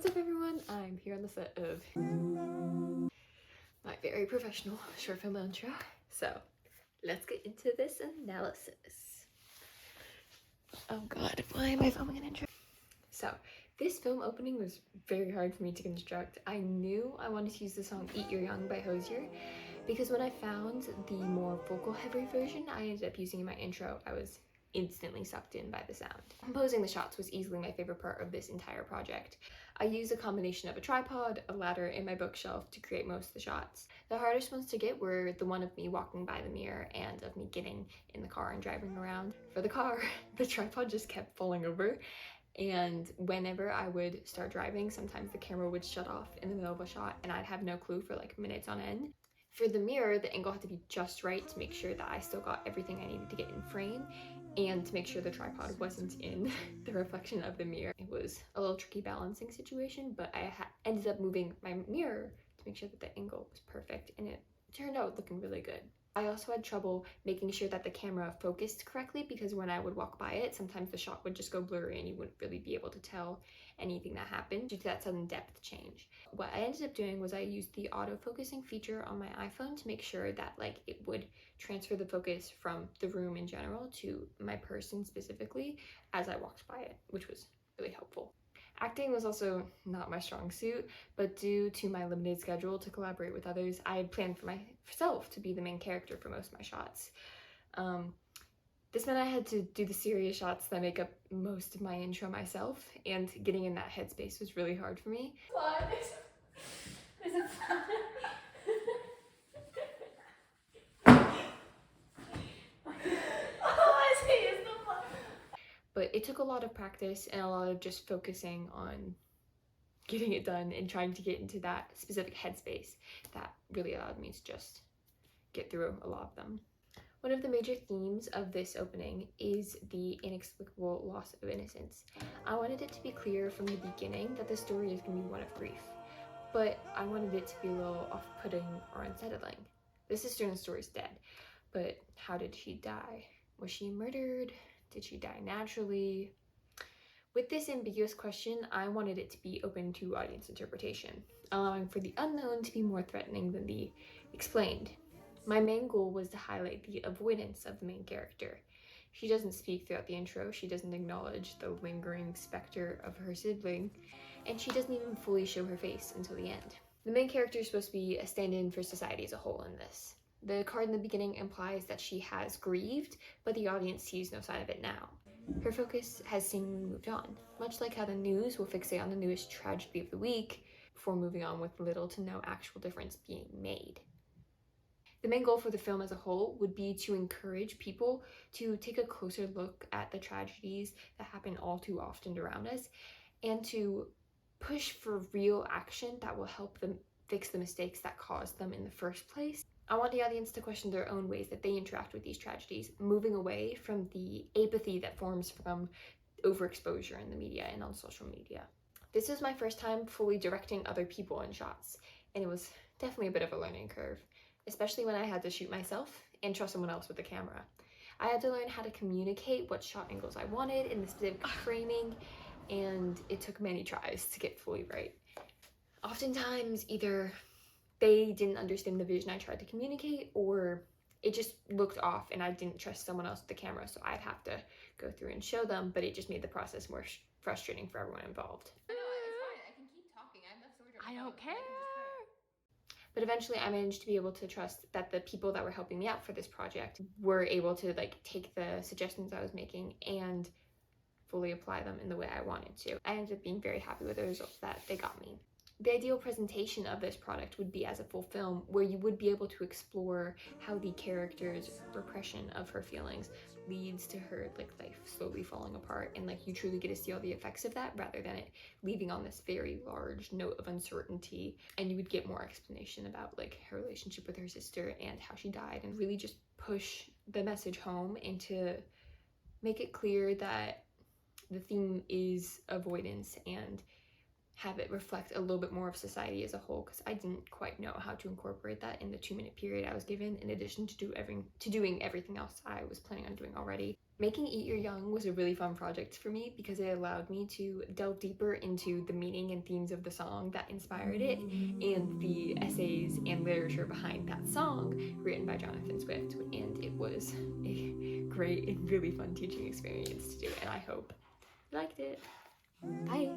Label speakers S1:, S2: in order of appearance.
S1: What's up everyone? I'm here on the set of my very professional short film intro. So let's get into this analysis. Oh god, why am I filming an intro? So this film opening was very hard for me to construct. I knew I wanted to use the song Eat Your Young by Hosier because when I found the more vocal heavy version I ended up using in my intro, I was instantly sucked in by the sound. Composing the shots was easily my favorite part of this entire project. I used a combination of a tripod, a ladder, and my bookshelf to create most of the shots. The hardest ones to get were the one of me walking by the mirror and of me getting in the car and driving around. For the car, the tripod just kept falling over, and whenever I would start driving, sometimes the camera would shut off in the middle of a shot and I'd have no clue for like minutes on end. For the mirror, the angle had to be just right to make sure that I still got everything I needed to get in frame and to make sure the tripod wasn't in the reflection of the mirror. It was a little tricky balancing situation, but I ended up moving my mirror to make sure that the angle was perfect, and it turned out looking really good. I also had trouble making sure that the camera focused correctly because when I would walk by it, sometimes the shot would just go blurry and you wouldn't really be able to tell anything that happened due to that sudden depth change. What I ended up doing was I used the auto-focusing feature on my iPhone to make sure that it would transfer the focus from the room in general to my person specifically as I walked by it, which was really helpful. Acting was also not my strong suit, but due to my limited schedule to collaborate with others, I had planned for myself to be the main character for most of my shots. This meant I had to do the serious shots that make up most of my intro myself, and getting in that headspace was really hard for me. There's a fly. But it took a lot of practice and a lot of just focusing on getting it done and trying to get into that specific headspace that really allowed me to just get through a lot of them. One of the major themes of this opening is the inexplicable loss of innocence. I wanted it to be clear from the beginning that the story is going to be one of grief, but I wanted it to be a little off-putting or unsettling. The sister in the story is dead, but how did she die? Was she murdered? Did she die naturally? With this ambiguous question, I wanted it to be open to audience interpretation, allowing for the unknown to be more threatening than the explained. My main goal was to highlight the avoidance of the main character. She doesn't speak throughout the intro, she doesn't acknowledge the lingering specter of her sibling, and she doesn't even fully show her face until the end. The main character is supposed to be a stand-in for society as a whole in this. The card in the beginning implies that she has grieved, but the audience sees no sign of it now. Her focus has seemingly moved on, much like how the news will fixate on the newest tragedy of the week before moving on with little to no actual difference being made. The main goal for the film as a whole would be to encourage people to take a closer look at the tragedies that happen all too often around us and to push for real action that will help them fix the mistakes that caused them in the first place. I want the audience to question their own ways that they interact with these tragedies, moving away from the apathy that forms from overexposure in the media and on social media. This was my first time fully directing other people in shots, and it was definitely a bit of a learning curve, especially when I had to shoot myself and trust someone else with the camera. I had to learn how to communicate what shot angles I wanted in the specific framing, and it took many tries to get fully right. Oftentimes, either they didn't understand the vision I tried to communicate, or it just looked off and I didn't trust someone else with the camera, so I'd have to go through and show them, but it just made the process more frustrating for everyone involved.
S2: No, it's fine. I can keep talking. I have enough storage on my phone.
S3: I don't care.
S1: But eventually I managed to be able to trust that the people that were helping me out for this project were able to take the suggestions I was making and fully apply them in the way I wanted to. I ended up being very happy with the results that they got me. The ideal presentation of this product would be as a full film where you would be able to explore how the character's repression of her feelings leads to her life slowly falling apart, and you truly get to see all the effects of that rather than it leaving on this very large note of uncertainty, and you would get more explanation about her relationship with her sister and how she died, and really just push the message home and to make it clear that the theme is avoidance and have it reflect a little bit more of society as a whole, because I didn't quite know how to incorporate that in the 2-minute period I was given, in addition to doing everything else I was planning on doing already. Making Eat Your Young was a really fun project for me because it allowed me to delve deeper into the meaning and themes of the song that inspired it and the essays and literature behind that song written by Jonathan Swift. And it was a great and really fun teaching experience to do, and I hope you liked it. Bye!